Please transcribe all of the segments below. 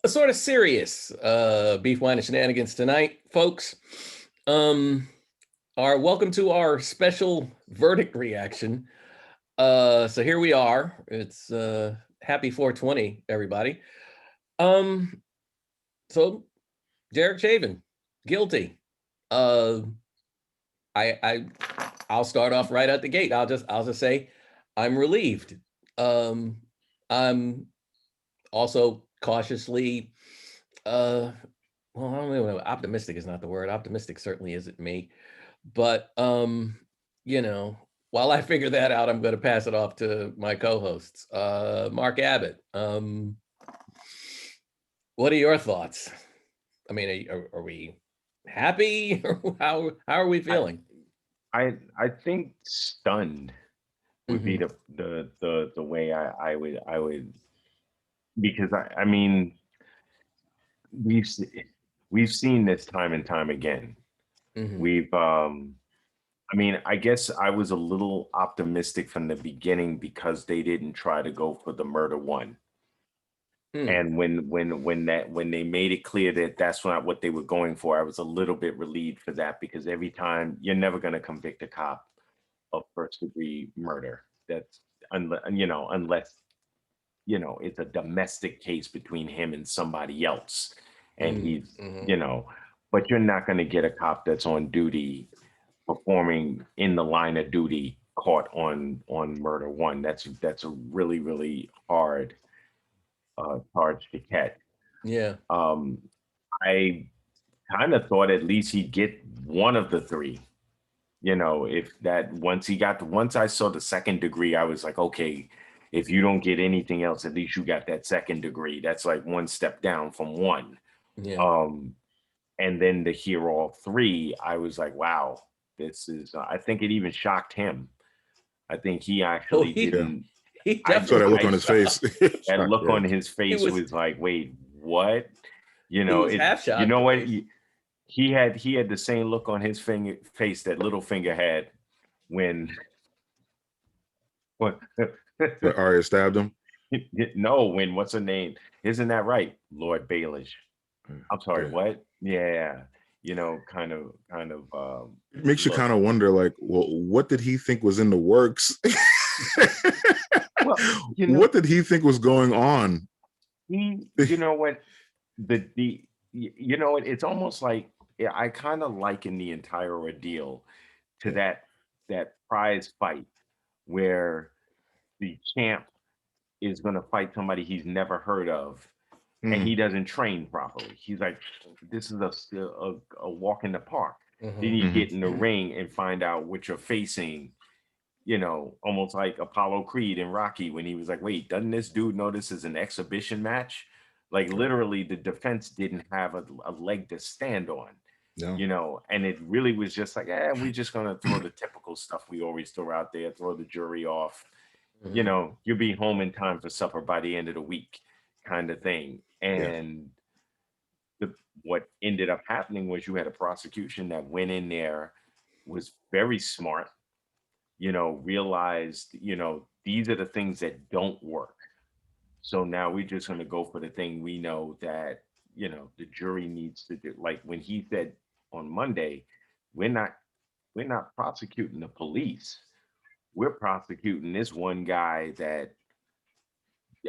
sort of serious beef wine and shenanigans tonight, folks. Our welcome to our special verdict reaction. So here we are. It's happy 420, everybody. So Derek Chauvin, guilty. I'll start off right at the gate. I'll just say I'm relieved. I'm also cautiously well, I don't know, optimistic is not the word. Optimistic certainly isn't me. But while I figure that out, I'm going to pass it off to my co-hosts. Mark Abbott, what are your thoughts? I mean, are we happy? How are we feeling? I think stunned would be the way I would, because I mean we've seen this time and time again. We've I mean, I guess I was a little optimistic from the beginning because they didn't try to go for the murder one. And when they made it clear that that's not what they were going for, I was a little bit relieved for that, because every time, you're never going to convict a cop of first degree murder. That's unless it's a domestic case between him and somebody else, and he's but you're not going to get a cop that's on duty performing in the line of duty caught on murder one. That's a really, really hard charge to catch. Yeah. I kind of thought at least he'd get one of the three. If that once I saw the second degree, I was like, okay, if you don't get anything else, at least you got that second degree. That's like one step down from one. Yeah. And then to hear all three, I was like, wow, this is. I think it even shocked him. I think he actually didn't. He I saw that look on his face. That look on his face was like, wait, what? He was half shocked. You know what? He had the same look on his face that Littlefinger had when Arya stabbed him. No, when what's her name? Isn't that right, Lord Baelish? I'm sorry, what? Yeah, kind of. It makes you kind of wonder, like, well, what did he think was in the works? Well, what did he think was going on? It's almost like, I kind of liken the entire ordeal to that prize fight where the champ is going to fight somebody he's never heard of, and he doesn't train properly. He's like, this is a walk in the park. Then you get in the ring and find out what you're facing. Almost like Apollo Creed and Rocky, when he was like, wait, doesn't this dude know this is an exhibition match? Like, literally, the defense didn't have a leg to stand on. No. And it really was just like, we're just going to throw the typical stuff we always throw out there, throw the jury off. You'll be home in time for supper by the end of the week, kind of thing. And what ended up happening was you had a prosecution that went in there, was very smart, realized, these are the things that don't work. So now we're just going to go for the thing we know that, the jury needs to do. Like when he said on Monday, we're not prosecuting the police. We're prosecuting this one guy that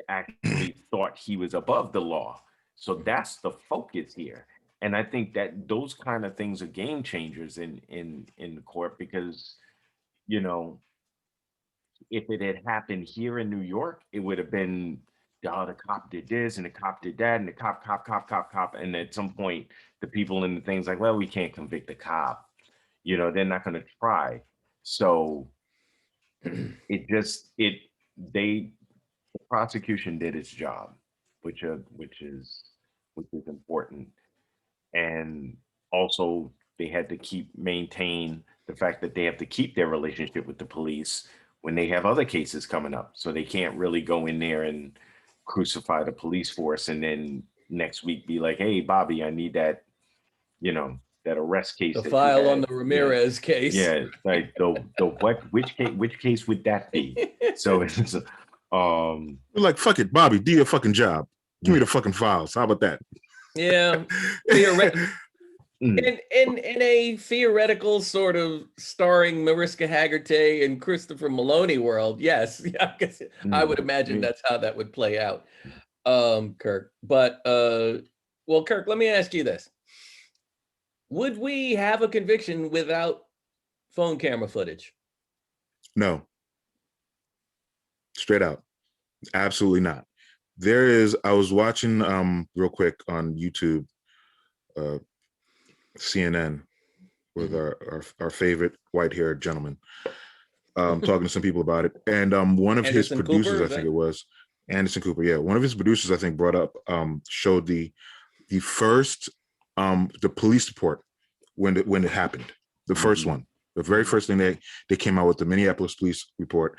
actually thought he was above the law. So that's the focus here. And I think that those kind of things are game changers in the court, because, if it had happened here in New York, it would have been, the cop did this and the cop did that and the cop. And at some point, the people in the things like, well, we can't convict the cop. They're not going to try. So the prosecution did its job, which is important. And also they had to maintain the fact that they have to keep their relationship with the police when they have other cases coming up. So they can't really go in there and crucify the police force and then next week be like, hey, Bobby, I need that, that arrest case. The file on the Ramirez case. Yeah, like which case would that be? So it's like, fuck it, Bobby, do your fucking job. Give me the fucking files. How about that? Yeah. In a theoretical sort of starring Mariska Hargitay and Christopher Maloney world, yes, yeah, I guess I would imagine that's how that would play out, Kirk. But well, Kirk, let me ask you this: would we have a conviction without phone camera footage? No, straight out, absolutely not. I was watching real quick on YouTube, CNN with our favorite white-haired gentleman, talking to some people about it, and one of his producers, I think it was Anderson Cooper, yeah, one of his producers, I think, brought up, showed the first the police report when it happened, the first one, the very first thing they came out with, the Minneapolis police report,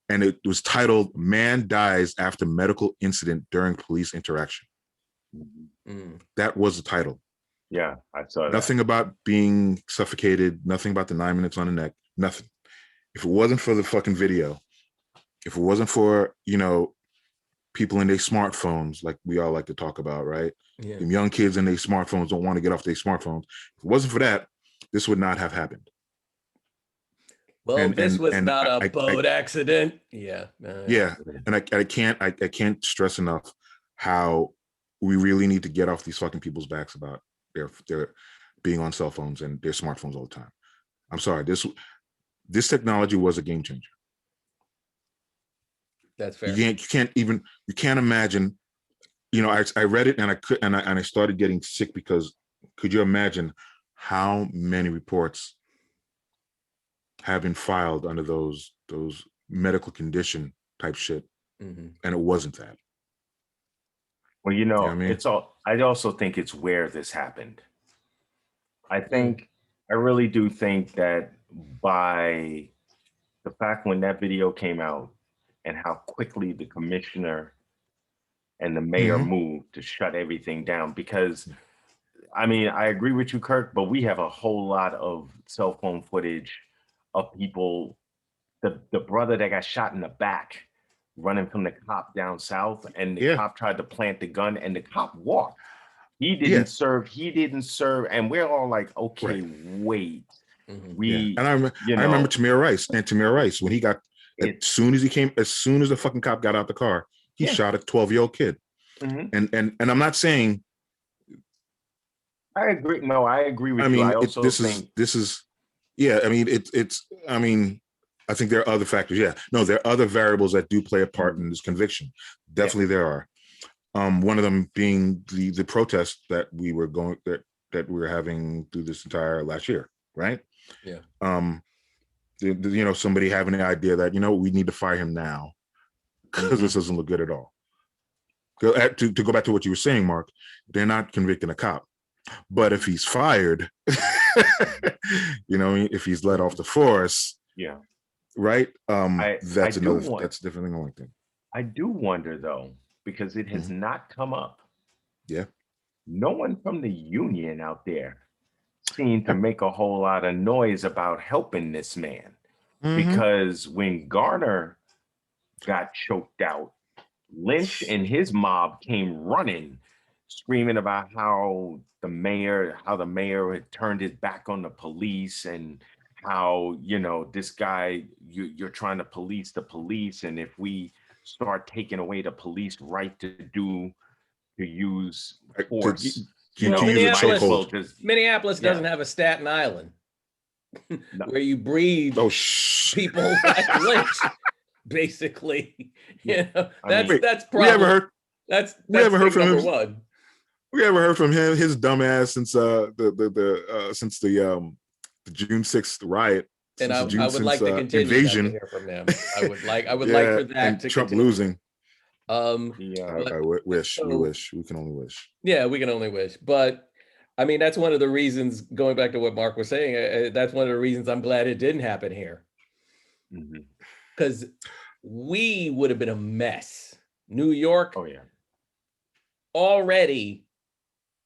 and it was titled "Man Dies After Medical Incident During Police Interaction." That was the title. Yeah, I saw that. Nothing about being suffocated, nothing about the 9 minutes on the neck, nothing. If it wasn't for the fucking video, if it wasn't for, people in their smartphones, like we all like to talk about, right? Yeah. The young kids in their smartphones don't want to get off their smartphones. If it wasn't for that, this would not have happened. Well, this was not a boat accident. Yeah. Yeah. And I can't stress enough how we really need to get off these fucking people's backs about their being on cell phones and their smartphones all the time. I'm sorry. This technology was a game changer. That's fair. You can't imagine, I read it and I started getting sick, because could you imagine how many reports have been filed under those medical condition type shit, and it wasn't that. Well, it's all. I also think it's where this happened. I really do think that by the fact when that video came out and how quickly the commissioner and the mayor moved to shut everything down, because I agree with you, Kirk, but we have a whole lot of cell phone footage of people, the brother that got shot in the back running from the cop down south, and the cop tried to plant the gun and the cop walked. He didn't serve, and we're all like, okay, wait. And I remember Tamir Rice when he got, as soon as the fucking cop got out the car, he shot a 12-year-old kid. And I'm not saying, I agree. No, I agree with you. I also think this is I think there are other factors. Yeah, no, there are other variables that do play a part in this conviction. Definitely there are. One of them being the protest that we were having through this entire last year, right? Yeah. Somebody having the idea that, we need to fire him now because this doesn't look good at all. To go back to what you were saying, Mark, they're not convicting a cop. But if he's fired, if he's let off the force, right? That's a different thing. Only thing. I do wonder though, because it has not come up. Yeah. No one from the union out there seemed to make a whole lot of noise about helping this man, because when Garner got choked out, Lynch and his mob came running, screaming about how the mayor had turned his back on the police, and how, this guy, you're trying to police the police, and if we start taking away the police right to use force, Minneapolis doesn't have a Staten Island where you breed people like Lynch, basically. That's probably. We ever heard? That's we ever heard from him? One. We ever heard from him? His dumbass since the June 6th riot. And I would like to continue invasion. To hear from him. I would like for that and to Trump continue. Losing. I wish. We can only wish. Yeah, we can only wish. But that's one of the reasons, going back to what Mark was saying, that's one of the reasons I'm glad it didn't happen here. Because we would have been a mess. New York, already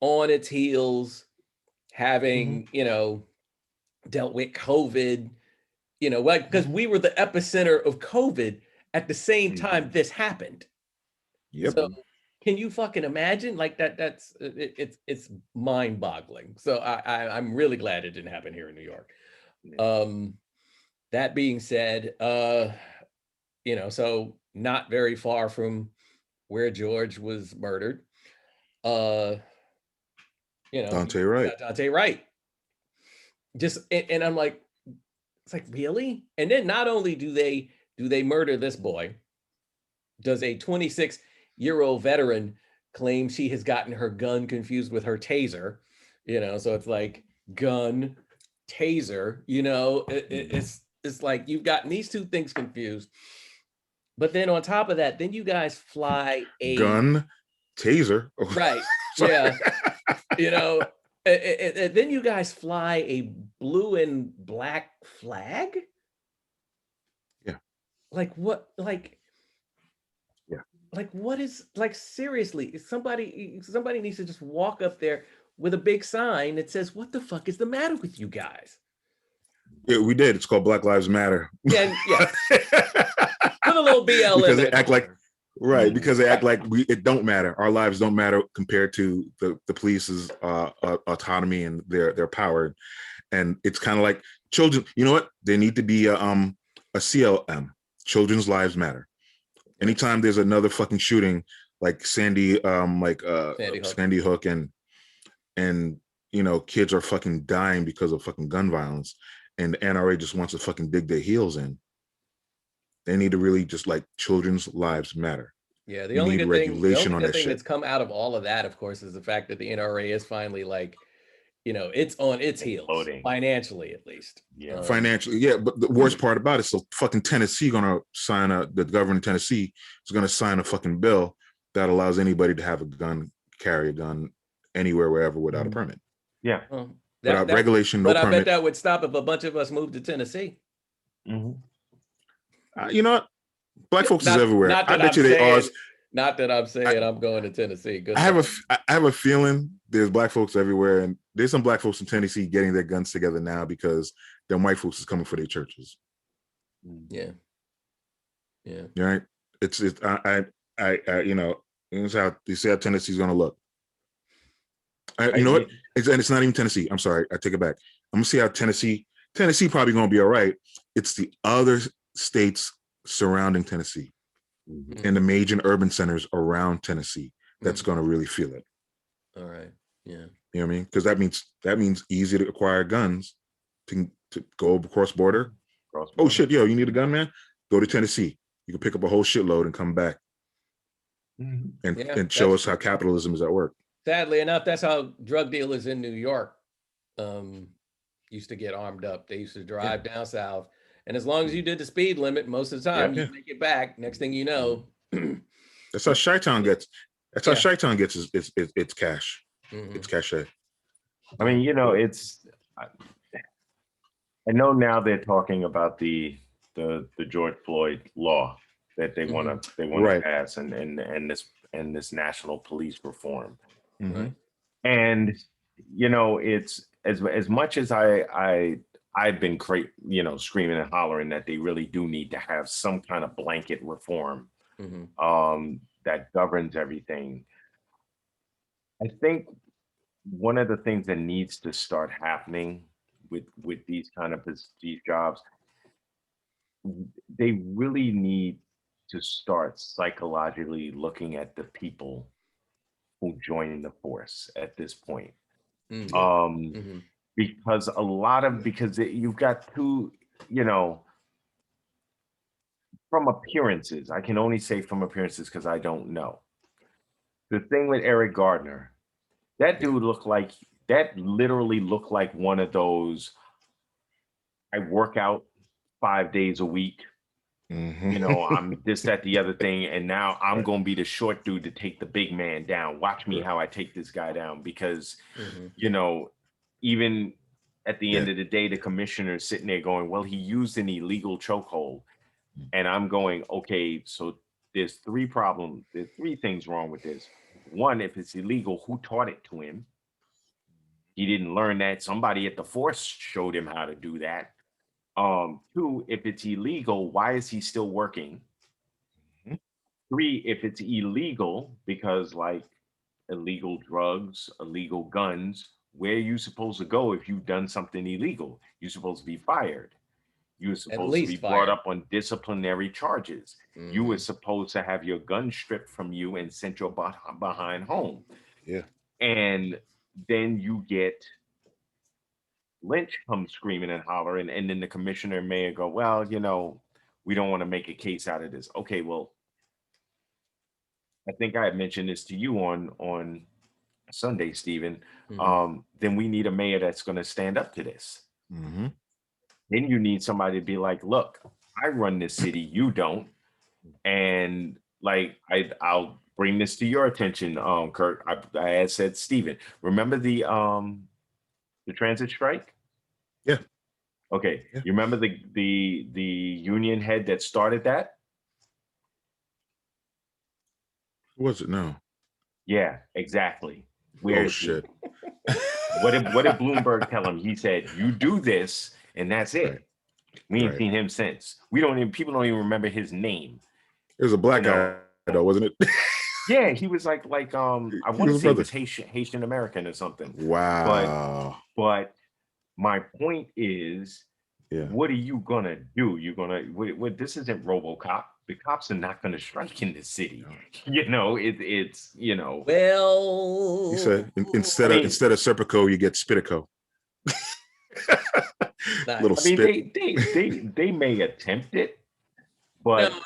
on its heels, having, dealt with COVID, because we were the epicenter of COVID at the same time this happened. Yep. So Can you fucking imagine? Like it's mind-boggling. So I'm really glad it didn't happen here in New York. That being said, so not very far from where George was murdered, Dante Wright. Dante Wright. And I'm like, it's like, really? And then not only do they murder this boy, does a 26-year-old veteran claim she has gotten her gun confused with her taser, so it's like gun, taser, it's like you've gotten these two things confused. But then on top of that, then you guys fly a gun, taser. Right. Yeah. Then you guys fly a blue and black flag. Yeah. Like what? Yeah. Like what is seriously? Somebody needs to just walk up there with a big sign that says, "What the fuck is the matter with you guys?" Yeah, we did. It's called Black Lives Matter. Yeah. Put a little BL because in they act like because they act like it don't matter. Our lives don't matter compared to the police's autonomy and their power. And it's kind of like children. You know what? They need to be a CLM. Children's lives matter. Anytime there's another fucking shooting like Sandy Hook and kids are fucking dying because of fucking gun violence, and the NRA just wants to fucking dig their heels in. They need to really just like children's lives matter. Yeah, the only good thing that's come out of all of that, of course, is the fact that the NRA is finally like, it's on its heels, financially at least. Yeah, financially, yeah. But the worst part about it, so fucking Tennessee the governor of Tennessee is gonna sign a fucking bill that allows anybody to have a gun, carry a gun anywhere, wherever, without a permit. Yeah, without regulation, no permit. But I bet that would stop if a bunch of us moved to Tennessee. Mm-hmm. You know what? Black folks is everywhere. I bet you they are. Not that I'm saying I'm going to Tennessee. I have a feeling there's black folks everywhere, and there's some black folks in Tennessee getting their guns together now because them white folks is coming for their churches. Yeah. Right. It's you see how Tennessee's gonna look. You know what? It's not even Tennessee. I'm sorry. I take it back. I'm gonna see how Tennessee probably gonna be all right. It's the other states surrounding Tennessee and the major urban centers around Tennessee that's going to really feel it. All right. Yeah. You know what I mean? Because that means easy to acquire guns to go across border. Oh shit, yo, you need a gun, man? Go to Tennessee. You can pick up a whole shitload and come back and show us how capitalism is at work. Sadly enough, that's how drug dealers in New York used to get armed up. They used to drive down south. And as long as you did the speed limit, most of the time you make it back. Next thing you know, that's how Chi-Town gets. That's how Chi-Town gets its cash. It's cachet. I mean, I know now they're talking about the George Floyd law that they want to pass and this national police reform. And it's as much as I've been screaming and hollering that they really do need to have some kind of blanket reform that governs everything. I think one of the things that needs to start happening with these kind of these jobs, they really need to start psychologically looking at the people who join the force at this point. Because you've got two, from appearances, I can only say from appearances because I don't know. The thing with Eric Gardner, that dude literally looked like one of those, I work out 5 days a week. I'm this, that, the other thing. And now I'm going to be the short dude to take the big man down. Watch me how I take this guy down because, even at the end of the day, the commissioner is sitting there going, well, he used an illegal chokehold. And I'm going, okay, so there's three things wrong with this. One, if it's illegal, who taught it to him? He didn't learn that. Somebody at the force showed him how to do that. Two, if it's illegal, why is he still working? 3, if it's illegal, because like illegal drugs, illegal guns, where are you supposed to go if you've done something illegal? You're supposed to be fired. You were At supposed to be least brought fired. up on disciplinary charges. You were supposed to have your gun stripped from you and sent your behind home. Yeah. And then you get Lynch come screaming and hollering, and then the commissioner may go, well, we don't want to make a case out of this. Okay, well, I think I had mentioned this to you on Sunday, Stephen. Then we need a mayor that's going to stand up to this. Mm-hmm. Then you need somebody to be like, look, I run this city, you don't. And like, I'll bring this to your attention, Kurt. I had said, Stephen, remember the transit strike? Yeah. Okay. Yeah. You remember the union head that started that? Who was it? No. Yeah, exactly. Oh shit. What did Bloomberg tell him? He said, you do this and that's it. Right. We ain't seen him since. People don't even remember his name. It was a black guy though, wasn't it? Yeah, he was like I want to say he was Haitian American or something. Wow. But my point is, what are you gonna do? You're gonna this isn't RoboCop. The cops are not gonna strike in the city. Well, he said instead of Serpico, you get Spitico. Little spit. They may attempt it, but no,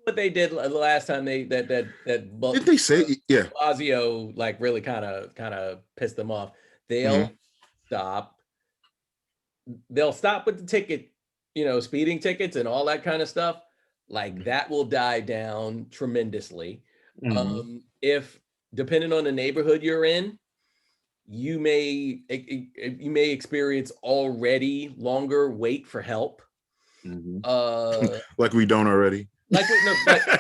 what they did the last time did they say Blasio like really kind of pissed them off. They'll stop with the ticket, speeding tickets and all that kind of stuff. Like that will die down tremendously. If depending on the neighborhood you're in, you may experience already longer wait for help. Like we don't already. But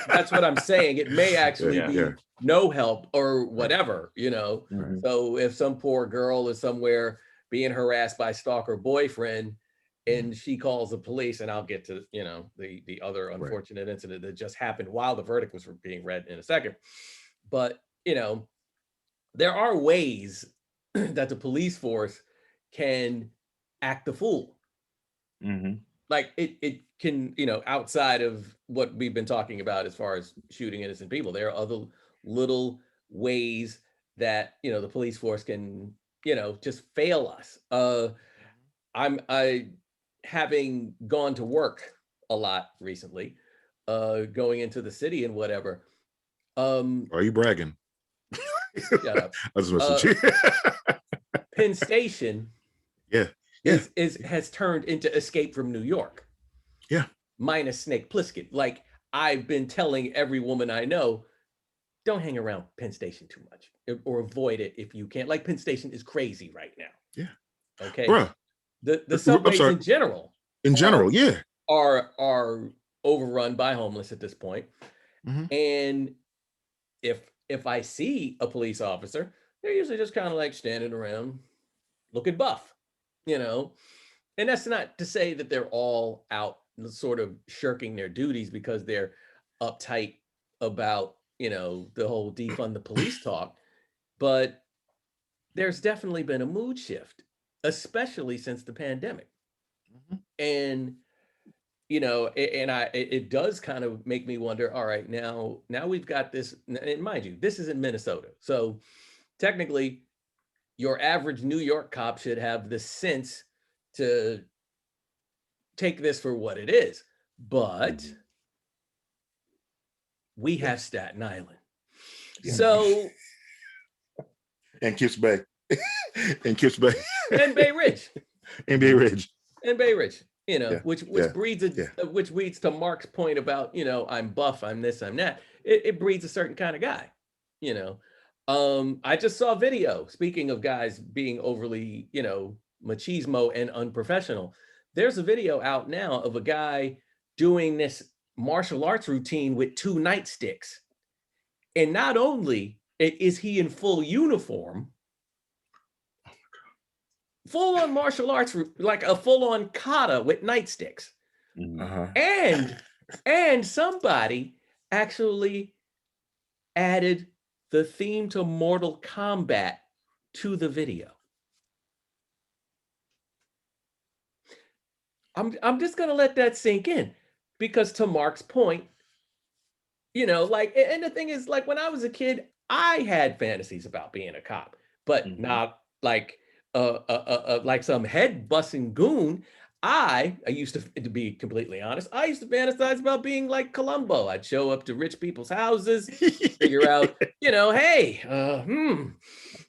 that's what I'm saying. It may actually be no help or whatever, So if some poor girl is somewhere being harassed by stalker boyfriend and she calls the police, and I'll get to, the other unfortunate incident that just happened while the verdict was being read in a second. But, there are ways that the police force can act the fool. Like it can, outside of what we've been talking about as far as shooting innocent people, there are other little ways that, the police force can, just fail us. I having gone to work a lot recently, going into the city and whatever. Are you bragging? Shut up. I was messing you. Penn Station has turned into Escape from New York. Yeah. Minus Snake Plissken. Like I've been telling every woman I know, don't hang around Penn Station too much or avoid it if you can. Like Penn Station is crazy right now. Yeah. Okay. Bruh. The subways in general. Are overrun by homeless at this point. And if I see a police officer, they're usually just kind of like standing around looking buff, and that's not to say that they're all out sort of shirking their duties because they're uptight about, the whole defund the police talk, but there's definitely been a mood shift, especially since the pandemic. And it does kind of make me wonder, all right, now we've got this, and mind you, this is in Minnesota. So technically your average New York cop should have the sense to take this for what it is. But we have Staten Island. So and Kips Bay. And Kips Bay. And Bay Ridge. And Bay Ridge. And Bay Ridge. Which breeds to Mark's point about, I'm buff, I'm this, I'm that. It breeds a certain kind of guy, I just saw a video, speaking of guys being overly, machismo and unprofessional. There's a video out now of a guy doing this martial arts routine with 2 nightsticks. And not only is he in full uniform, full on martial arts, like a full on kata with nightsticks. And somebody actually added the theme to Mortal Kombat to the video. I'm just gonna let that sink in, because to Mark's point, you know, like, and the thing is, like, when I was a kid, I had fantasies about being a cop, but not like like some head busting goon. I used to be completely honest, I used to fantasize about being like Columbo. I'd show up to rich people's houses, figure out, you know, hey,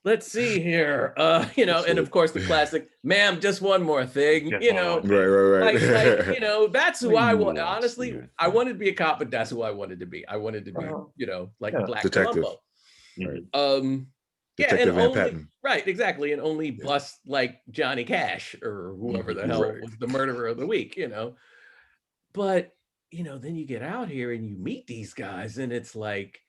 let's see here, you know, and of course the classic, ma'am, just one more thing, Just you one know, more right. like, you know, that's who I want. Nuance, Honestly, yeah. I wanted to be a cop, but that's who I wanted to be. I wanted to be, you know, like Black Detective. Columbo. Right. Yeah, Detective and Van only Patten. right, exactly, and only bust like Johnny Cash or whoever the hell Right. was the murderer of the week, you know. But you know, then you get out here and you meet these guys, and it's like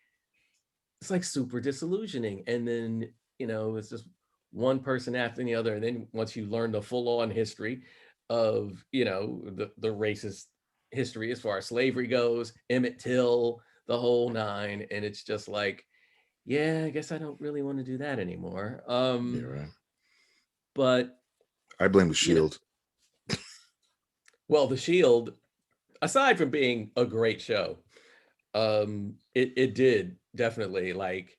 super disillusioning. And then, you know, it's just one person after the other. And then once you learn the full-on history of, you know, the racist history as far as slavery goes, Emmett Till, the whole nine, and it's just like, yeah, I guess I don't really want to do that anymore. Yeah, right. But I blame the Shield. Well, the Shield, aside from being a great show, it did definitely, like,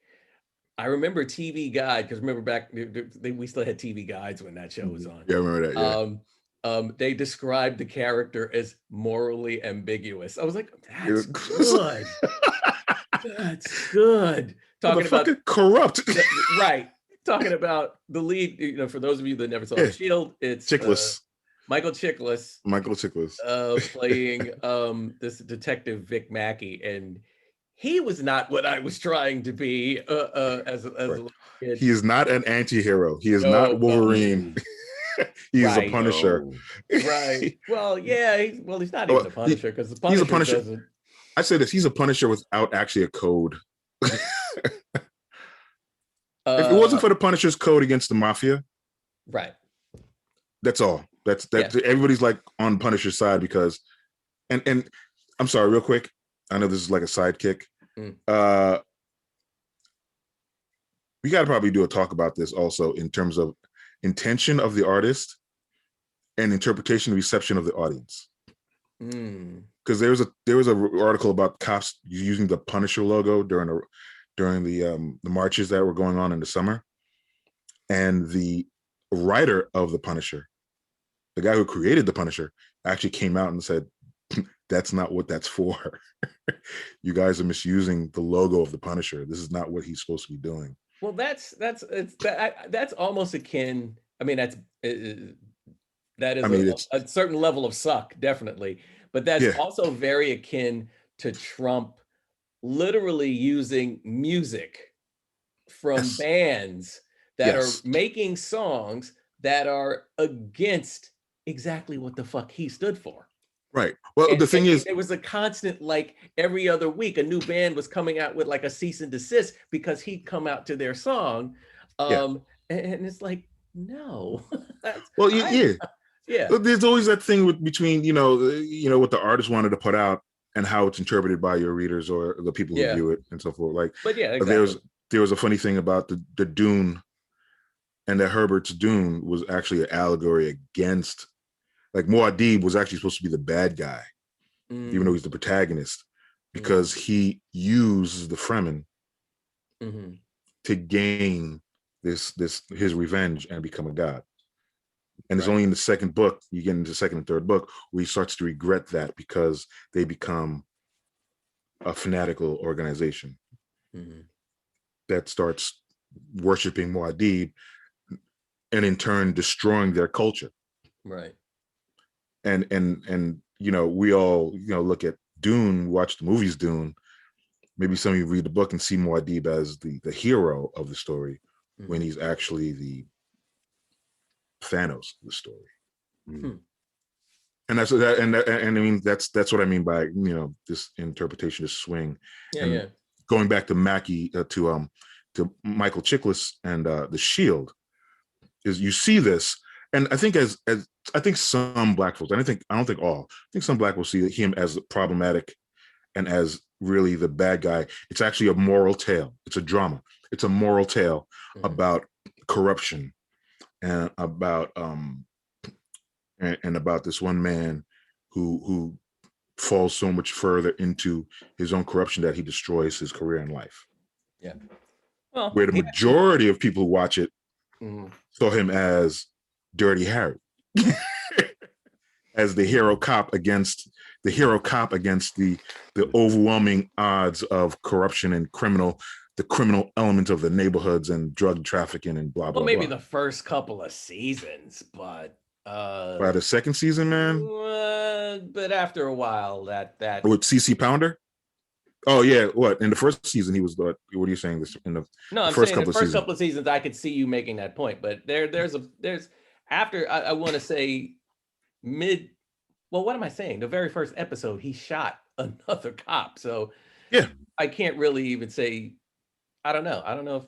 I remember TV Guide, because remember back, we still had TV Guides when that show was on. Yeah, I remember that. Yeah. They described the character as morally ambiguous. I was like, that's good. That's good. Talking about corrupt. Right. Talking about the lead, you know, for those of you that never saw The Shield, it's Chiklis. Michael Chiklis. Michael Chiklis. Playing this detective Vic Mackey, and he was not what I was trying to be as a little kid. He is not an anti-hero. He is not Wolverine. He is a Punisher. Right. Well, yeah. He's not even a Punisher, because the Punisher, doesn't. I say this. He's a Punisher without actually a code. If it wasn't for the Punisher's code against the mafia, right. That's all. That's everybody's like on Punisher's side, because, and I'm sorry, real quick. I know this is like a sidekick. We got to probably do a talk about this also in terms of intention of the artist and interpretation and reception of the audience. Because there was a article about cops using the Punisher logo during the marches that were going on in the summer, and the writer of the Punisher, the guy who created the Punisher, actually came out and said, that's not what that's for. You guys are misusing the logo of the Punisher. This is not what he's supposed to be doing. Well, that's almost akin. I mean, that is a certain level of suck, definitely. But that's also very akin to Trump literally using music from bands that are making songs that are against exactly what the fuck he stood for. Right. Well, the thing is, it was a constant, like every other week, a new band was coming out with like a cease and desist because he'd come out to their song. And it's like, no. Well, yeah. There's always that thing between, you know, what the artist wanted to put out and how it's interpreted by your readers or the people who view it and so forth. Like, but yeah, exactly. There was a funny thing about the Dune, and that Herbert's Dune was actually an allegory against, like, Muad'Dib was actually supposed to be the bad guy, even though he's the protagonist, because he uses the Fremen to gain his revenge and become a god. And it's only in the second book, you get into the second and third book, where he starts to regret that, because they become a fanatical organization that starts worshiping Muad'Dib and in turn destroying their culture. Right. And you know, we all, you know, look at Dune, watch the movies Dune. Maybe some of you read the book and see Muad'Dib as the hero of the story, when he's actually the Thanos of the story. And that's that, and I mean that's what I mean by, you know, this interpretation, this swing. Going back to Mackie, to Michael Chiklis and the Shield, is you see this, and I think as I think some Black folks, I don't think all, I think some Black will see him as problematic and as really the bad guy. It's actually a moral tale. It's a drama. It's a moral tale about corruption and about and about this one man who falls so much further into his own corruption that he destroys his career in life. Yeah. Well, where the majority of people who watch it saw him as Dirty Harry, as the hero cop against the overwhelming odds of corruption and the criminal element of the neighborhoods and drug trafficking and blah blah. Well, maybe blah. the first couple of seasons, but by the second season, man. But after a while, that with CC Pounder. Oh yeah, what in the first season he was the? What are you saying? This in the no, I'm first saying couple the of first seasons. couple of seasons, I could see you making that point, but there's after I want to say mid. Well, what am I saying? The very first episode, he shot another cop, so yeah, I can't really even say. I don't know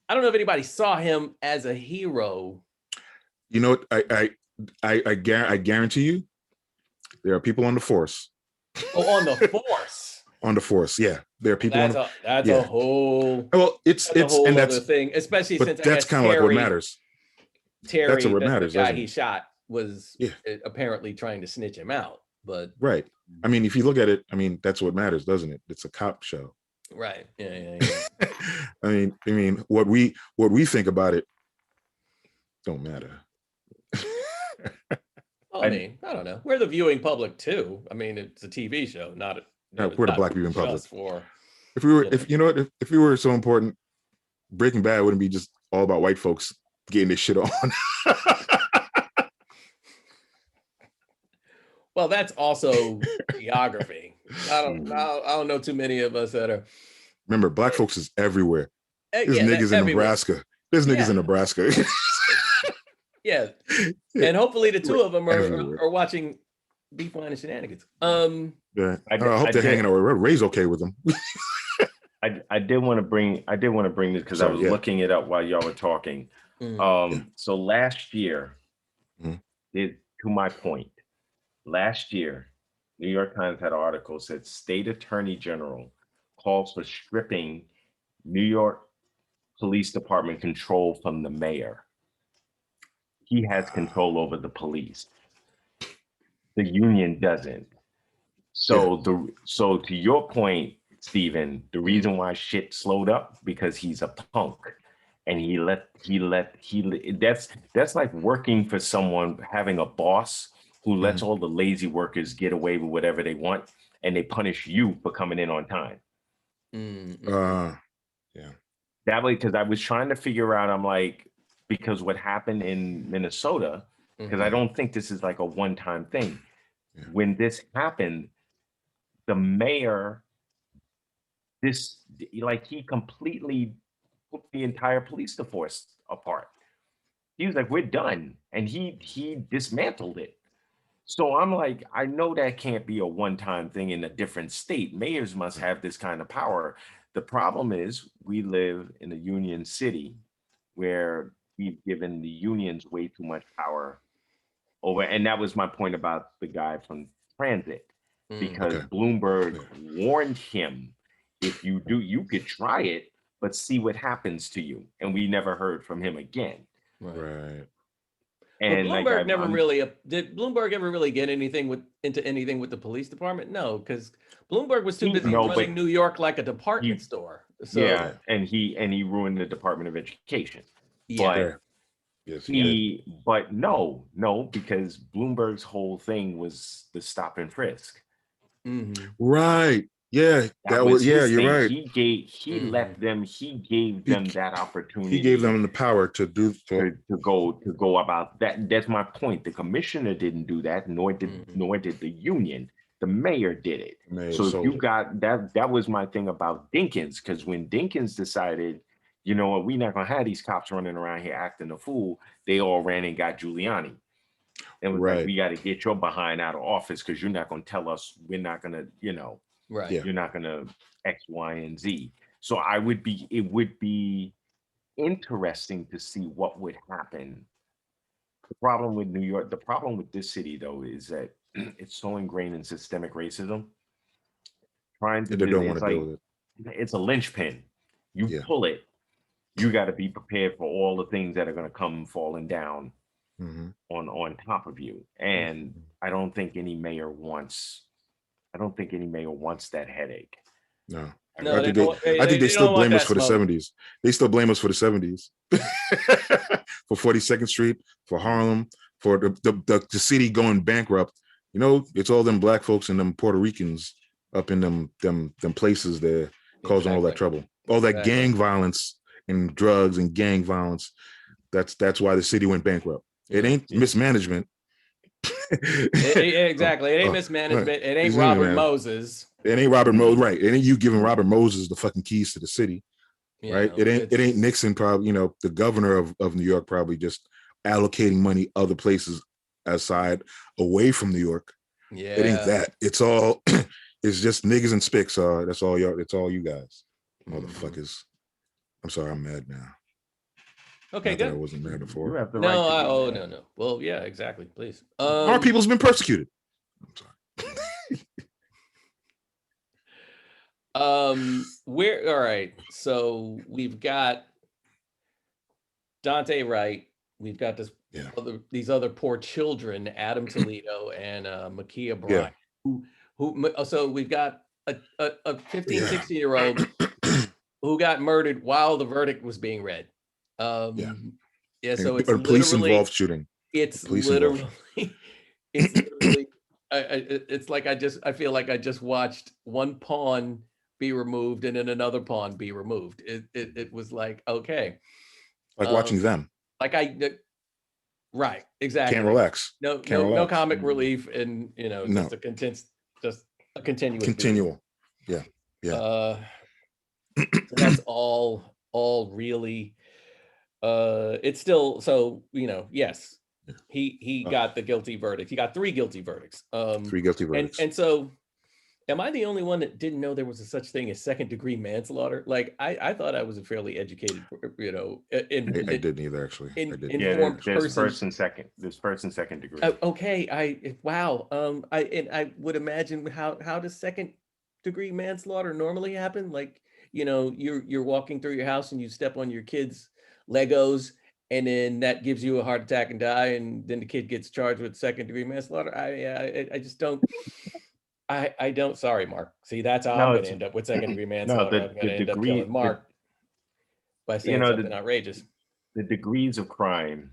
if anybody saw him as a hero. You know what? I guarantee you, there are people on the force. Oh, on the force. On the force, yeah, there are people. That's a whole. Well, it's a whole and other thing, especially since that's kind of like what matters. Terry, that's what matters. The guy he shot was apparently trying to snitch him out, but right. I mean, if you look at it, I mean, that's what matters, doesn't it? It's a cop show. Right. Yeah. I mean, what we think about it don't matter. Well, I mean, I don't know. We're the viewing public too. I mean, it's a TV show, not we're the black viewing public. For if we were, if we were so important, Breaking Bad wouldn't be just all about white folks getting this shit on. Well, that's also geography. I don't know too many of us that are. Remember, black folks is everywhere. There's niggas in Nebraska. There's niggas in Nebraska. Yeah, and hopefully the two of them are watching Beef, Wine, and Shenanigans. Yeah, I hope they're hanging out. Ray's okay with them. I did want to bring this because I was looking it up while y'all were talking. So last year, to my point, last year, New York Times had an article said State Attorney General calls for stripping New York Police Department control from the mayor. He has control over the police. The union doesn't. So so to your point, Stephen, the reason why shit slowed up because he's a punk, and that's like working for someone, having a boss who lets all the lazy workers get away with whatever they want, and they punish you for coming in on time. Yeah. That way, because I was trying to figure out, I'm like, because what happened in Minnesota, because I don't think this is like a one-time thing. Yeah. When this happened, the mayor, he completely put the entire police force apart. He was like, we're done. And he dismantled it. So I'm like, I know that can't be a one-time thing in a different state. Mayors must have this kind of power. The problem is we live in a union city where we've given the unions way too much power over. And that was my point about the guy from transit, because Bloomberg warned him, if you do, you could try it, but see what happens to you. And we never heard from him again. Right. And Bloomberg did Bloomberg ever really get into anything with the police department? No, because Bloomberg was too busy running New York like a department store. So, yeah, and he ruined the Department of Education. Yeah. But no, because Bloomberg's whole thing was the stop and frisk. Right. Yeah, that was you're thing. right. He gave them that opportunity. He gave them the power to go about that. That's my point. The commissioner didn't do that, nor did the union. The mayor did it. So you got that. That was my thing about Dinkins, because when Dinkins decided, you know what, we're not gonna have these cops running around here acting a fool, they all ran and got Giuliani. And was like, we got to get your behind out of office, because you're not gonna tell us we're not gonna, right. You're not gonna X, Y, and Z. So it would be interesting to see what would happen. The problem with New York, the problem with this city though, is that it's so ingrained in systemic racism trying to They do. don't want It's to deal like with it. it's a linchpin. You Yeah. pull it, you got to be prepared for all the things that are going to come falling down on top of you. And I don't think any mayor wants. I don't think any mayor wants that headache. No. No, I think they still blame us for the 70s. They still blame us for the 70s. For 42nd Street, for Harlem, for the city going bankrupt. You know, it's all them black folks and them Puerto Ricans up in them places there causing all that trouble. All that gang violence and drugs and gang violence. That's why the city went bankrupt. It ain't mismanagement. Exactly. It ain't mismanagement. It ain't Robert Moses. It ain't Robert Moses, right? It ain't you giving Robert Moses the fucking keys to the city, right? It ain't Nixon probably, the governor of New York probably just allocating money other places aside away from New York. Yeah. It ain't that. It's all it's just niggas and spics. That's all y'all, it's all you guys. Motherfuckers. I'm sorry, I'm mad now. Okay, good. I wasn't mad before. You have the right to be mad. No. Well, yeah, exactly. Please. Our people's been persecuted. I'm sorry. All right. So we've got Dante Wright. We've got these other poor children, Adam Toledo and Makia Bryant. So we've got a 15, 16-year-old who got murdered while the verdict was being read. So it's a police involved shooting. It's literally it's like I feel like I just watched one pawn be removed and then another pawn be removed. It was like, okay. Like watching them. Like right, exactly. Can't relax. No comic relief and just a continuous continual. Beat. Yeah. So that's all really it's still so yes. He got the guilty verdict. He got 3 guilty verdicts. 3 guilty verdicts. And so am I the only one that didn't know there was a such thing as second-degree manslaughter? Like I thought I was a fairly educated, I didn't either, actually. There's first and second. There's first and second degree. Okay. I would imagine how does second-degree manslaughter normally happen? Like, you're walking through your house and you step on your kid's Legos, and then that gives you a heart attack and die, and then the kid gets charged with second-degree manslaughter. I just don't. I don't. Sorry, Mark. See, that's how I'm going to end up with second-degree manslaughter. I'm going to end up killing Mark by saying something outrageous. The degrees of crime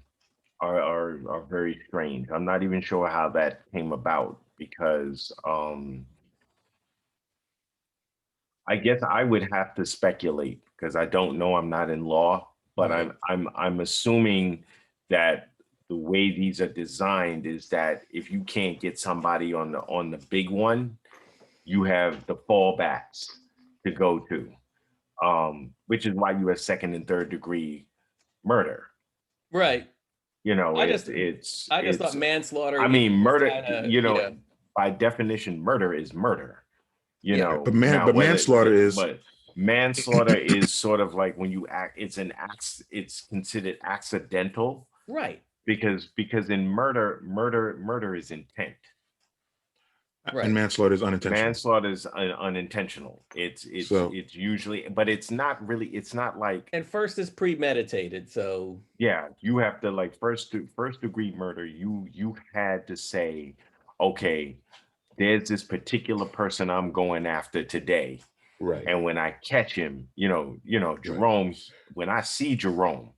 are very strange. I'm not even sure how that came about because I guess I would have to speculate because I don't know. I'm not in law, but I'm assuming that the way these are designed is that if you can't get somebody on the big one, you have the fallbacks to go to, which is why you have second and third degree murder. Right. I just thought manslaughter. I mean, murder. By definition, murder is murder. But manslaughter is. But manslaughter is sort of like when you act. It's considered accidental. Right. Because in murder is intent. Right. And manslaughter is unintentional. Manslaughter is unintentional. It's usually, but it's not really. It's not like. And first is premeditated. So yeah, you have to like first degree murder. You had to say, okay, there's this particular person I'm going after today. Right. And when I catch him, Jerome. Right. When I see Jerome.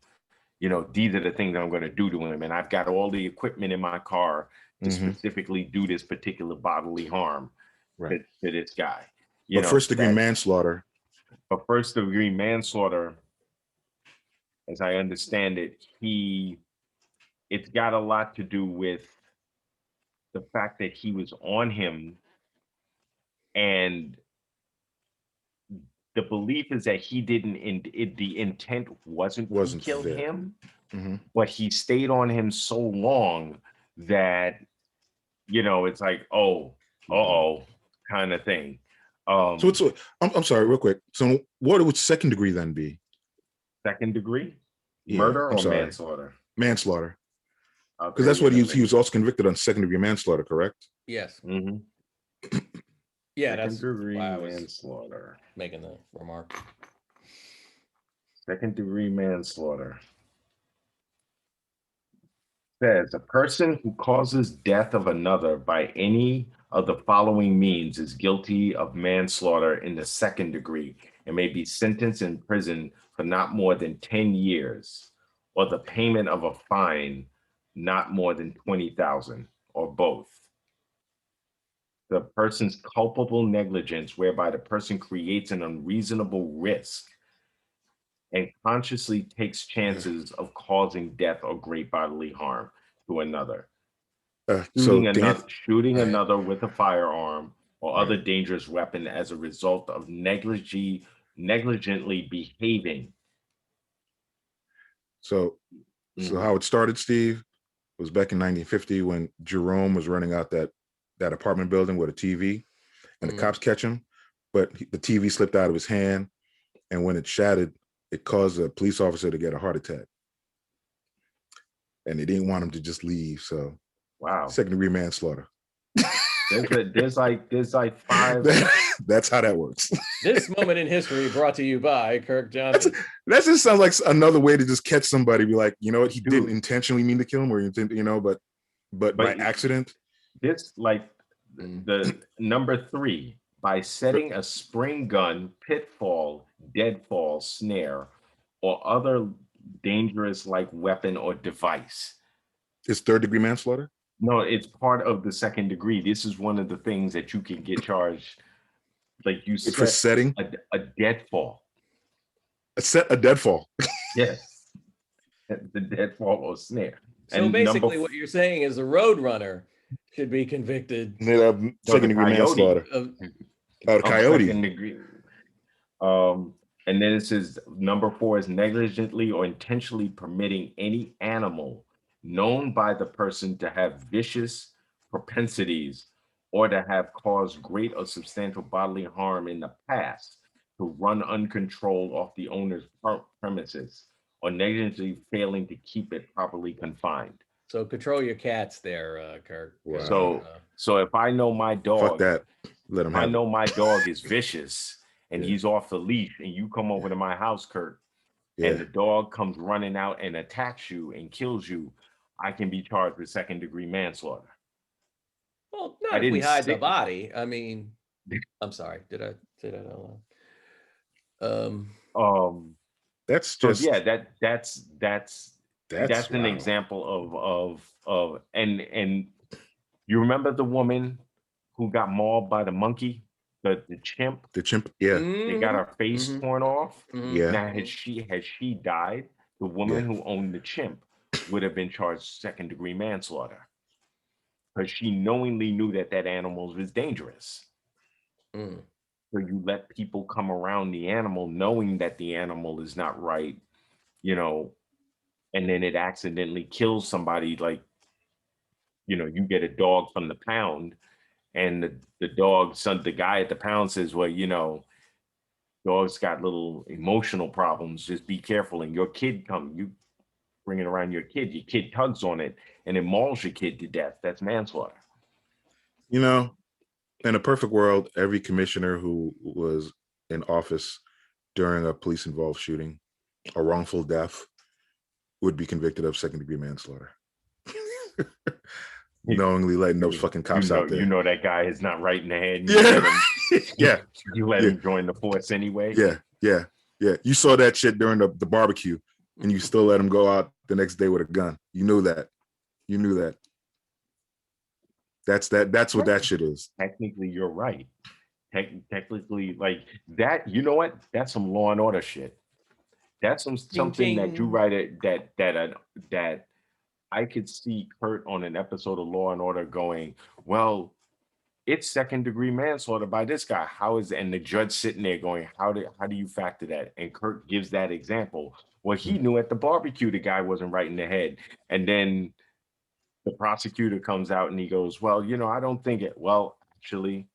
These are the things I'm going to do to him. And I've got all the equipment in my car to specifically do this particular bodily harm to this guy. But first degree manslaughter. But first degree manslaughter, as I understand it, it's got a lot to do with the fact that he was on him, and the belief is that he didn't. The intent wasn't to kill him, but he stayed on him so long that it's like kind of thing. So it's. I'm sorry, real quick. So what would second degree then be? Second degree murder or manslaughter? Manslaughter. Because that's what he was also convicted on second degree manslaughter, correct? Yes. Mm-hmm. Yeah, that's second-degree why I was manslaughter. making the remark. Second-degree manslaughter says a person who causes death of another by any of the following means is guilty of manslaughter in the second degree and may be sentenced in prison for not more than 10 years or the payment of a fine not more than 20,000 or both. The person's culpable negligence whereby the person creates an unreasonable risk and consciously takes chances of causing death or great bodily harm to another. Shooting another with a firearm or other dangerous weapon as a result of negligently behaving. So how it started, Steve, was back in 1950 when Jerome was running out that apartment building with a TV, and the cops catch him, but the TV slipped out of his hand, and when it shattered, it caused a police officer to get a heart attack, and they didn't want him to just leave. So, wow, second-degree manslaughter. There's like five. That's how that works. This moment in history brought to you by Kirk Johnson. That just sounds like another way to just catch somebody. Be like, you know what, he didn't intentionally mean to kill him, or but by accident. This like the number 3, by setting a spring gun, pitfall, deadfall, snare, or other dangerous like weapon or device. It's third-degree manslaughter? No, it's part of the second degree. This is one of the things that you can get charged. Like you said, for setting a deadfall. A deadfall. Yes. The deadfall or snare. So and basically what you're saying is a road runner should be convicted. Second-degree manslaughter. Of coyote. Second degree. And then it says number 4 is negligently or intentionally permitting any animal known by the person to have vicious propensities or to have caused great or substantial bodily harm in the past to run uncontrolled off the owner's premises or negligently failing to keep it properly confined. So control your cats there, Kirk. Wow. So if I know my dog, fuck that. Let him have I know my dog is vicious and he's off the leash, and you come over to my house, Kirk, and the dog comes running out and attacks you and kills you, I can be charged with second-degree manslaughter. Well, not if we hide the body. I mean, I'm sorry. Did I say that out loud? That's just that's an example of and you remember the woman who got mauled by the monkey, the chimp? The chimp, yeah. They got her face torn off. Yeah. Now had she died, the woman who owned the chimp would have been charged second-degree manslaughter because she knowingly knew that animal was dangerous. So you let people come around the animal knowing that the animal is not right, and then it accidentally kills somebody. Like, you get a dog from the pound, and the guy at the pound says, well, dogs got little emotional problems. Just be careful. And your kid you bring it around your kid tugs on it and it mauls your kid to death. That's manslaughter. In a perfect world, every commissioner who was in office during a police-involved shooting, a wrongful death, would be convicted of second-degree manslaughter. Knowingly letting those fucking cops out there. That guy is not right in the head. You let him join the force anyway. Yeah. You saw that shit during the barbecue, and you still let him go out the next day with a gun. You knew that. That's what that shit is. Technically, you're right. Technically, like that. You know what? That's some Law and Order shit. That's something that you write that I could see Kurt on an episode of Law and Order going, well, it's second-degree manslaughter by this guy. And the judge sitting there going, how do you factor that? And Kurt gives that example. Well, he knew at the barbecue the guy wasn't right in the head. And then the prosecutor comes out and he goes, well, I don't think it. Well, actually,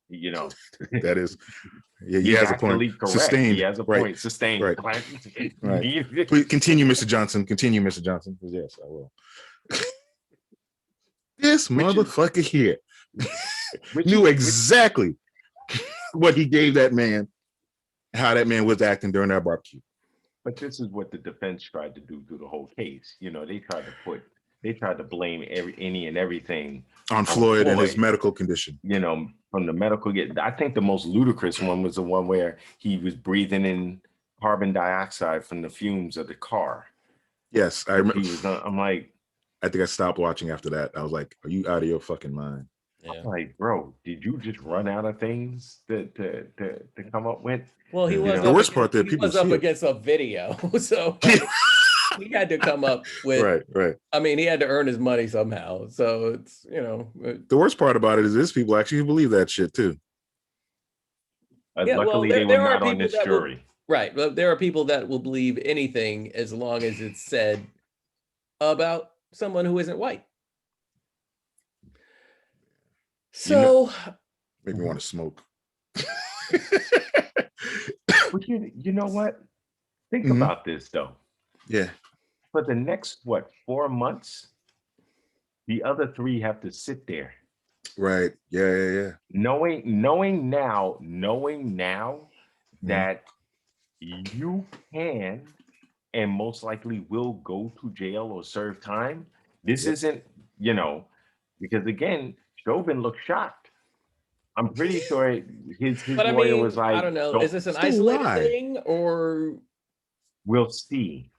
that is, he has a point. Correct. Sustained. He has a point. Sustained. Right. Please continue, Mr. Johnson. Yes, I will. This motherfucker here. knew exactly what he gave that man, how that man was acting during that barbecue. But this is what the defense tried to do through the whole case. You know, they tried to blame any and everything on Floyd and his medical condition. You know, from the medical. I think the most ludicrous one was the one where he was breathing in carbon dioxide from the fumes of the car. Yes, I remember. I'm like, I think I stopped watching after that. I was like, "Are you out of your fucking mind?" Yeah. I'm like, bro, did you just run out of things to come up with? Well, he was the worst part that people was up against a video, so he had to come up with right. I mean, he had to earn his money somehow. So it's the worst part about it is people actually believe that shit too. Yeah, luckily they were not on this jury. Right, but there are people that will believe anything as long as it's said about someone who isn't white. So make me want to smoke. But you know what? Think about this though. Yeah. For the next 4 months, the other 3 have to sit there. Right. Yeah. Knowing now that you can and most likely will go to jail or serve time. This isn't, because again, Chauvin looked shocked. I'm pretty sure his lawyer was like, I don't know. Is this an isolated thing or? We'll see.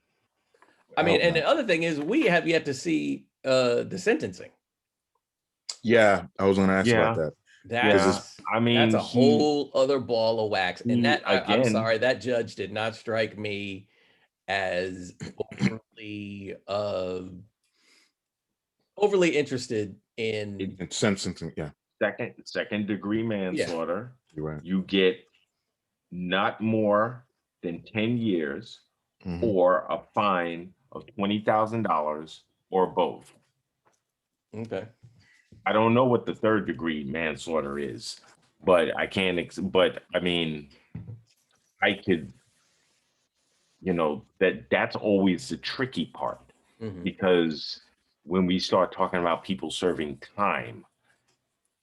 I mean, and the other thing is we have yet to see the sentencing. Yeah, I was going to ask about that. That's a whole other ball of wax. And that, I'm sorry, that judge did not strike me as overly interested in sentencing. Yeah. Second degree manslaughter. You're right. You get not more than 10 years or a fine of $20,000 or both. Okay. I don't know what the third degree manslaughter is, but I mean, I could, that's always the tricky part because when we start talking about people serving time,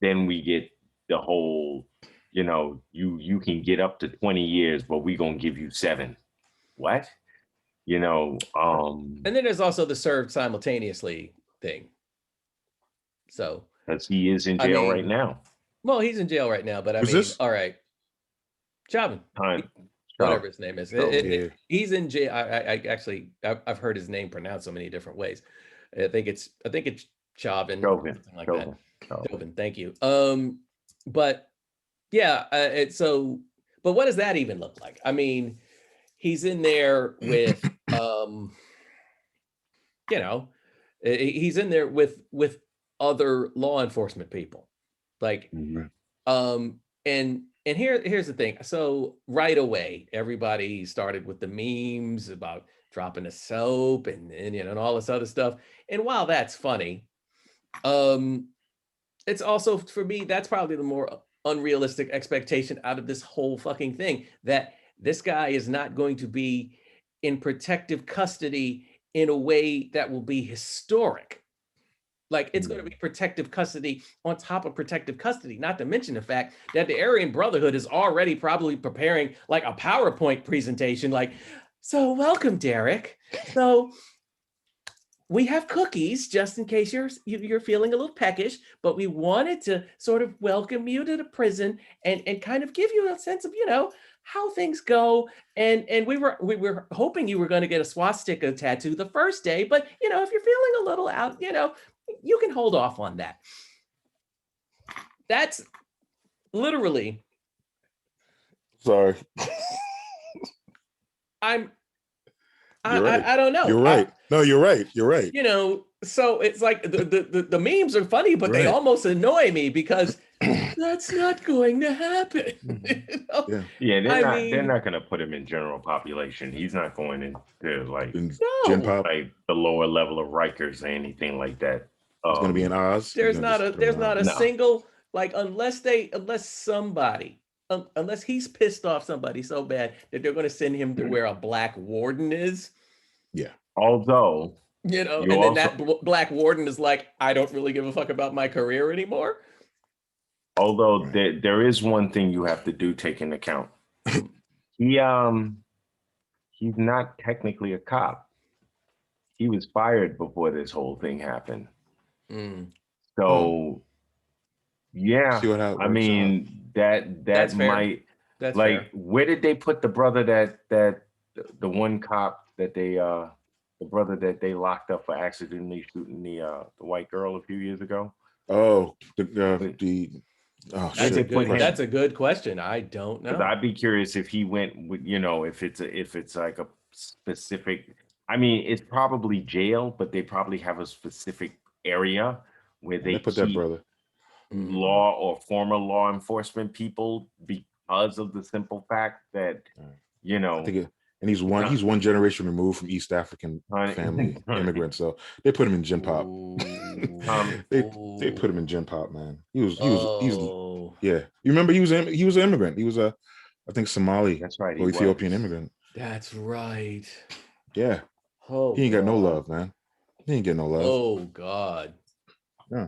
then we get the whole, you can get up to 20 years, but we're going to give you 7. What? And then there's also the served simultaneously thing. So, because he is in jail right now. Well, he's in jail right now, but all right. Chauvin, whatever his name is. He's in jail. I've heard his name pronounced so many different ways. I think it's Chauvin. Chauvin. Something like that. Chauvin, thank you. But yeah, but what does that even look like? I mean, he's in there with, he's in there with other law enforcement people, like, and here's the thing. So right away, everybody started with the memes about dropping the soap and all this other stuff. And while that's funny, it's also, for me, that's probably the more unrealistic expectation out of this whole fucking thing, that this guy is not going to be in protective custody in a way that will be historic. Like, it's going to be protective custody on top of protective custody, not to mention the fact that the Aryan Brotherhood is already probably preparing like a PowerPoint presentation, like, so welcome, Derek. So we have cookies just in case you're feeling a little peckish, but we wanted to sort of welcome you to the prison and kind of give you a sense of, how things go. And we were hoping you were going to get a swastika tattoo the first day, but if you're feeling a little out, you can hold off on that. That's literally. Sorry. I don't know. You're right. No, you're right. You're right. So it's like the memes are funny, but they almost annoy me because that's not going to happen. They're not going to put him in general population. He's not going into like the lower level of Rikers or anything like that. He's going to be in Oz. There's not a single, like, unless he's pissed off somebody so bad that they're going to send him to where a black warden is. Yeah. Although, then that black warden is like, I don't really give a fuck about my career anymore. Although there is one thing you have to take into account. He's not technically a cop. He was fired before this whole thing happened. So yeah, I mean that might that's like fair. Where did they put the brother that the one cop that they the brother that they locked up for accidentally shooting the white girl a few years ago? Oh, that's a good question. I don't know. I'd be curious if he went with, if it's like a specific. I mean, it's probably jail, but they probably have a specific area where they put keep that brother law or former law enforcement people because of the simple fact that and he's one generation removed from East African family immigrants, so they put him in Gen Pop. They put him in Gen Pop, man. He's yeah. You remember he was an immigrant. He was I think Somali. That's right. Or Ethiopian immigrant. That's right. Yeah. Oh, he ain't got no love, man. He ain't getting no love. Oh God. Yeah.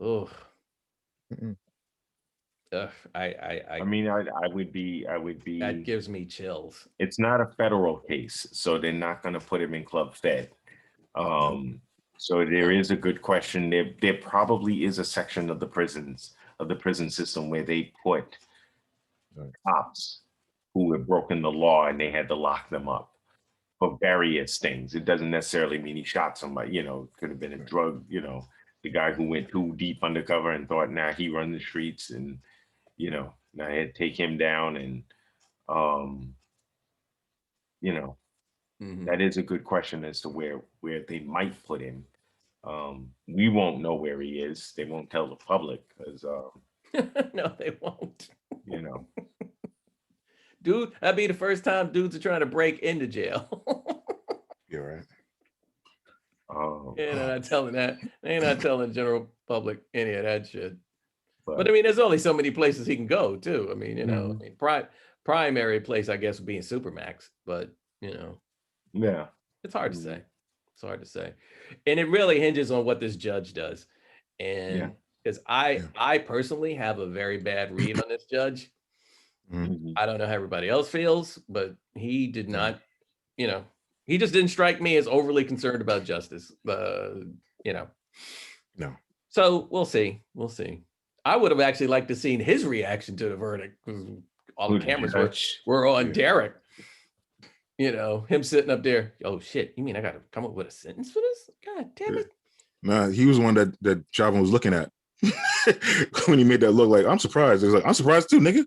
Oh. I mean, I would be. That gives me chills. It's not a federal case, so they're not going to put him in Club Fed. So there is a good question. There probably is a section of the prison system where they put cops who have broken the law and they had to lock them up for various things. It doesn't necessarily mean he shot somebody. Could have been a drug. The guy who went too deep undercover and thought, now he run the streets and. Now I had to take him down and, that is a good question as to where they might put him. We won't know where he is. They won't tell the public because, no, they won't. Dude, that'd be the first time dudes are trying to break into jail. You're right. They're not telling that. They're not telling the general public any of that shit. But I mean, there's only so many places he can go too. I mean, I mean, primary place, I guess, would be in Supermax, but yeah, it's hard to say. It's hard to say, and it really hinges on what this judge does. And because I personally have a very bad read on this judge. I don't know how everybody else feels, but he did not. He just didn't strike me as overly concerned about justice. No. So we'll see. We'll see. I would have actually liked to seen his reaction to the verdict because all the cameras were on Derek. Him sitting up there. Oh shit! You mean I got to come up with a sentence for this? God damn it! Nah, he was the one that Javon was looking at when he made that look. Like, I'm surprised. He was like, I'm surprised too, nigga.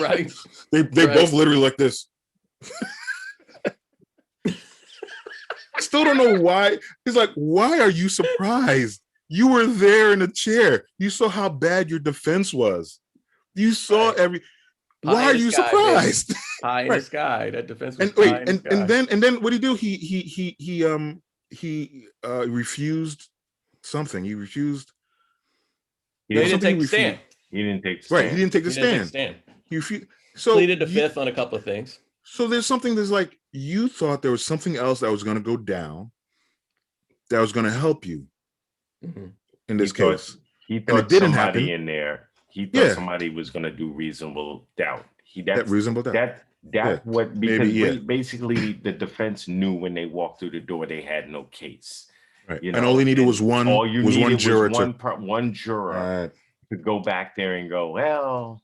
Right. They both literally like this. I still don't know why. He's like, why are you surprised? You were there in the chair. You saw how bad your defense was. You saw why are you surprised? High in the sky. That defense was and then what did he do? He refused something. He refused. He didn't take the stand. He didn't take the stand. Right. He didn't take the stand. He refused. So pleaded the fifth on a couple of things. So there's something that's like you thought there was something else that was going to go down that was going to help you. In this case, he thought it didn't happen in there. He thought somebody was going to do reasonable doubt. Reasonable doubt. That's what, because basically the defense knew when they walked through the door they had no case. Right. And all he needed was one. One juror to go back there and go, well,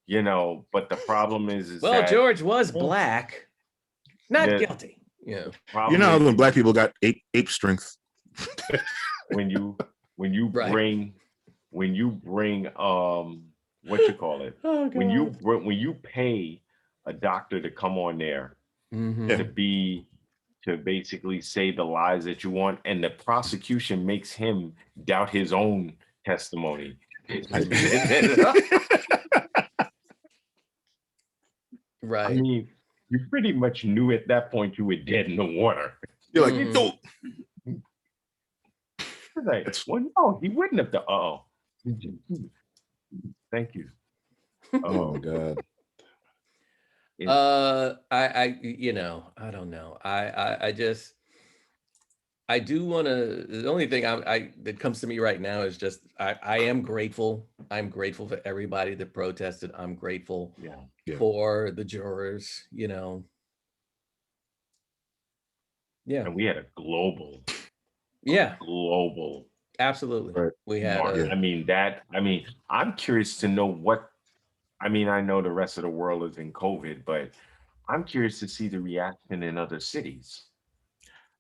But the problem is that George was black, not guilty. You know how when black people got ape strength. when you bring what you call it, when you pay a doctor to come on there to basically say the lies that you want, and the prosecution makes him doubt his own testimony. Right. I mean, you pretty much knew at that point you were dead in the water. You're like, don't. Like, well, no, he wouldn't have done. Oh, thank you. Oh God. I don't know. I just I do want to. The only thing I that comes to me right now is just I am grateful. I'm grateful for everybody that protested. I'm grateful for the jurors. You know. Yeah. And we had a global. Yeah. Global. Absolutely. Right. We had. I mean, I'm curious to know what. I mean, I know the rest of the world is in COVID, but I'm curious to see the reaction in other cities.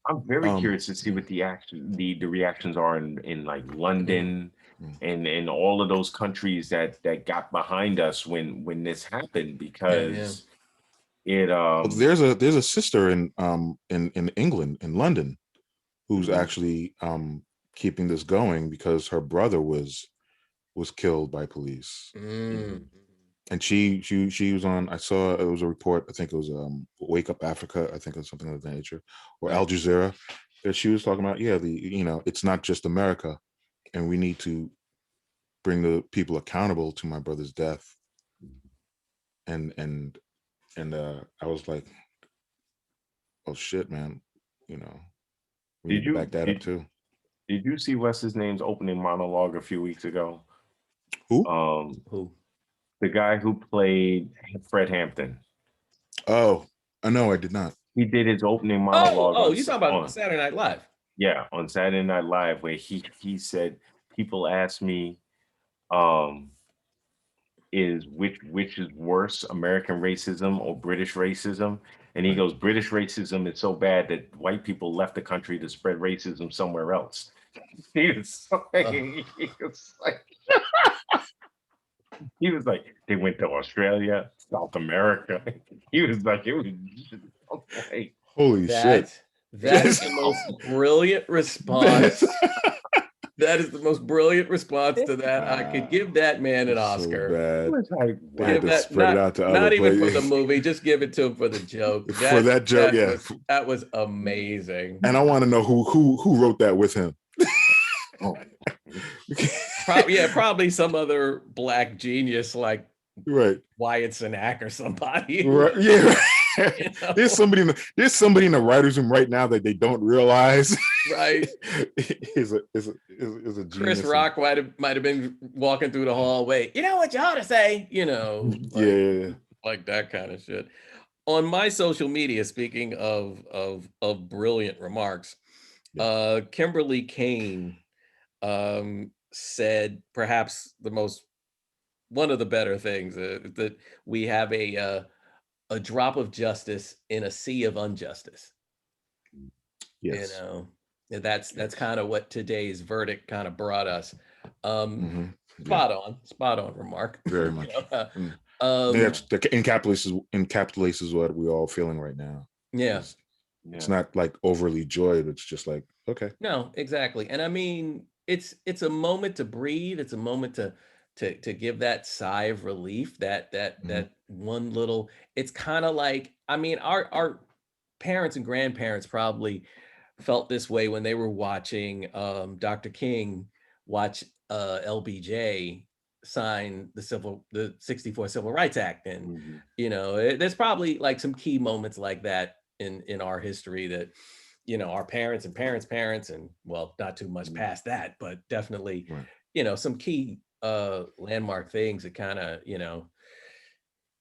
I'm very curious to see what the reactions are in like London and all of those countries that got behind us when this happened, because it there's a sister in England, in London, who's actually keeping this going because her brother was killed by police. And she was on, I saw it was a report, I think it was Wake Up Africa, I think it was something of that nature, or Al Jazeera, that she was talking about, it's not just America, and we need to bring the people accountable to my brother's death. And I was like, oh shit, man, we need to back that up too. Did you see what's his name's opening monologue a few weeks ago? Who? Who? The guy who played Fred Hampton. Oh, no, I did not. He did his opening monologue. Oh, you talking about Saturday Night Live? Yeah, on Saturday Night Live, where he said, people ask me, is which is worse, American racism or British racism? And he goes, British racism is so bad that white people left the country to spread racism somewhere else. He was like, they went to Australia, South America. He was like, it was like, holy shit. That is the most brilliant response. That is the most brilliant response to that. I could give that man an Oscar. So bad. Not even for the movie, just give it to him for the joke. For that joke, that was amazing. And I want to know who wrote that with him. Probably some other black genius like Wyatt Cenac or somebody. Right. Yeah. You know? There's somebody in the writers' room right now that they don't realize. Right. is a genius. Chris Rock might have been walking through the hallway. You know what you ought to say? Like that kind of shit. On my social media, speaking of brilliant remarks, Kimberly Kane said perhaps one of the better things that we have a drop of justice in a sea of injustice. Yes. That's kind of what today's verdict kind of brought us. Spot on remark. Very much. Encapsulates is what we're all feeling right now. Yeah. It's not like overly joyed. It's just like, okay. No, exactly. And I mean, it's a moment to breathe. It's a moment to give that sigh of relief, that one little, it's kind of like, I mean, our parents and grandparents probably felt this way when they were watching Dr. King watch LBJ sign the 64 Civil Rights Act. And, there's probably like some key moments like that in our history that, our parents and parents, and well, not too much past that, but definitely, some key landmark things that kind of,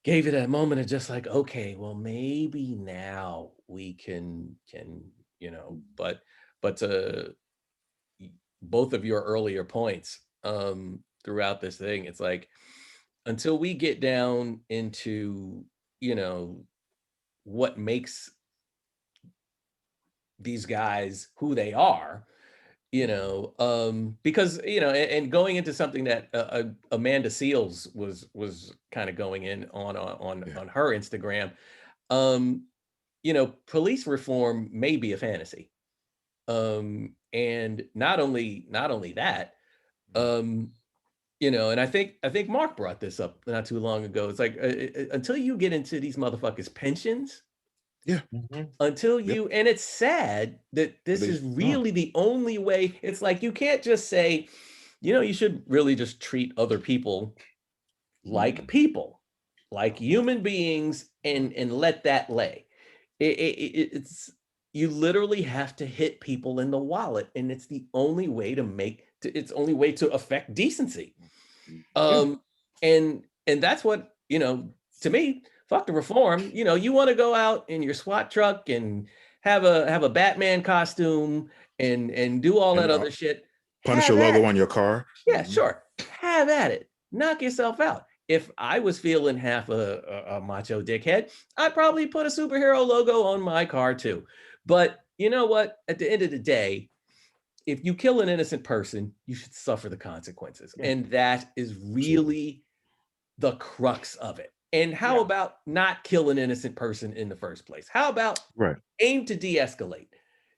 gave it a moment of just like, okay, well, maybe now we can, but to both of your earlier points throughout this thing, it's like, until we get down into, what makes these guys who they are, because, and going into something that Amanda Seales was kind of going in on her Instagram, police reform may be a fantasy. And not only that, and I think Mark brought this up not too long ago. It's like, until you get into these motherfuckers' pensions, until you, and it's sad that this is really the only way. It's like, you can't just say, you should really just treat other people like people, like human beings, and let that lay. It's, you literally have to hit people in the wallet, and it's the only way to affect decency. And that's what, to me, fuck the reform. You want to go out in your SWAT truck and have a Batman costume and do all that other shit. Punisher logo on your car. Yeah, sure. Have at it. Knock yourself out. If I was feeling half a macho dickhead, I'd probably put a superhero logo on my car too. But you know what? At the end of the day, if you kill an innocent person, you should suffer the consequences. Yeah. And that is really the crux of it. And how about not kill an innocent person in the first place? How about aim to de-escalate?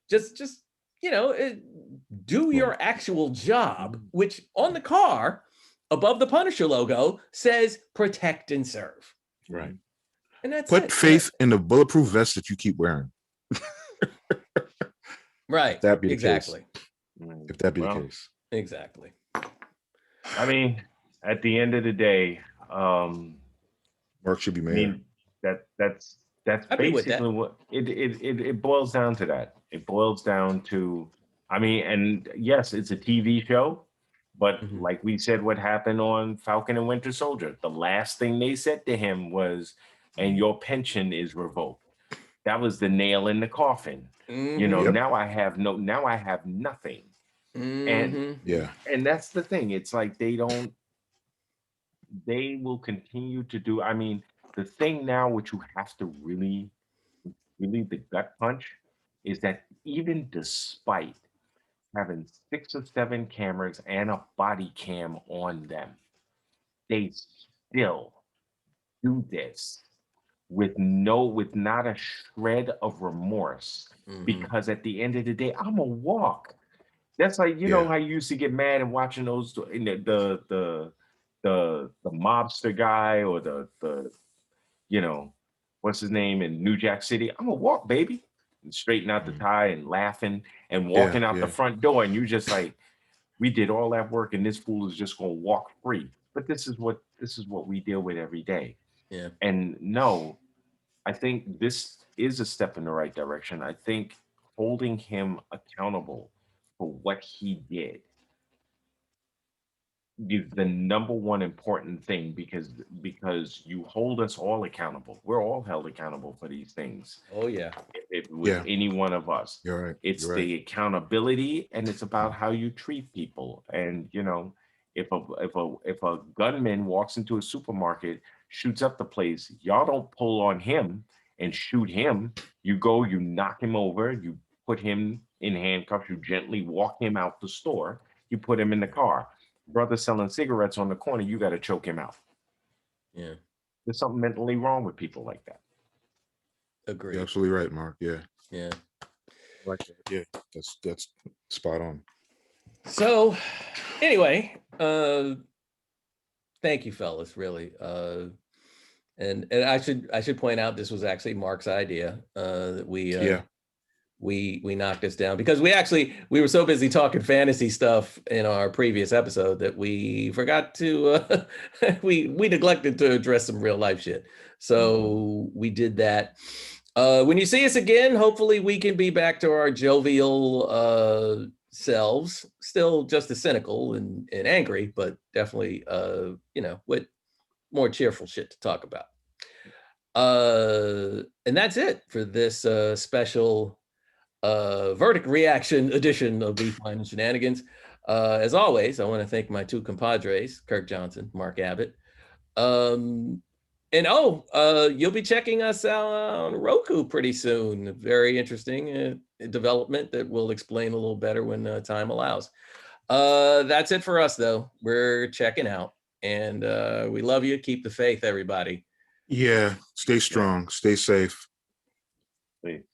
Just do your actual job, which on the car, above the Punisher logo, says protect and serve. Right. And that's Put faith in the bulletproof vest that you keep wearing. Right. If that be exactly. The case. If that be the case. Exactly. I mean, at the end of the day, Mark should be mayor. That's basically what it boils down to. That it boils down to. I mean, and yes, it's a TV show, but like we said, what happened on Falcon and Winter Soldier? The last thing they said to him was, "And your pension is revoked." That was the nail in the coffin. Now I have nothing. And that's the thing. It's like they will continue to do. I mean, the thing now, which you have to really the gut punch, is that even despite having 6 or 7 cameras and a body cam on them, they still do this with not a shred of remorse, because at the end of the day, I'm a walk. That's like, know how you used to get mad and watching those the mobster guy or the what's his name in New Jack City. I'm a walk, baby, and straighten out the tie and laughing and walking out the front door, and you just like, we did all that work and this fool is just gonna walk free. But this is what we deal with every day. Yeah. And no, I think this is a step in the right direction. I think holding him accountable for what he did is the number one important thing, because you hold us all accountable. We're all held accountable for these things. Oh yeah. With any one of us. You're right. It's the accountability, and it's about how you treat people. And if a gunman walks into a supermarket, shoots up the place, y'all don't pull on him and shoot him. You go, you knock him over, you put him in handcuffs, you gently walk him out the store, you put him in the car. Brother selling cigarettes on the corner, you got to choke him out. Yeah. There's something mentally wrong with people like that. Agree. You're absolutely right, Mark. Yeah. Yeah. Like that. Yeah, that's spot on. So anyway, thank you, fellas, really. And I should point out, this was actually Mark's idea, that we knocked this down, because we were so busy talking fantasy stuff in our previous episode that we forgot to we neglected to address some real life shit. So we did that. When you see us again, hopefully we can be back to our jovial selves, still just as cynical and angry, but definitely with more cheerful shit to talk about. And that's it for this special verdict reaction edition of Beef Wine and Shenanigans. As always, I want to thank my 2 compadres, Kirk Johnson, Mark Abbott. You'll be checking us out on Roku pretty soon. Very interesting development that we'll explain a little better when time allows. That's it for us, though. We're checking out, and we love you. Keep the faith, everybody. Yeah, stay strong, stay safe. Please.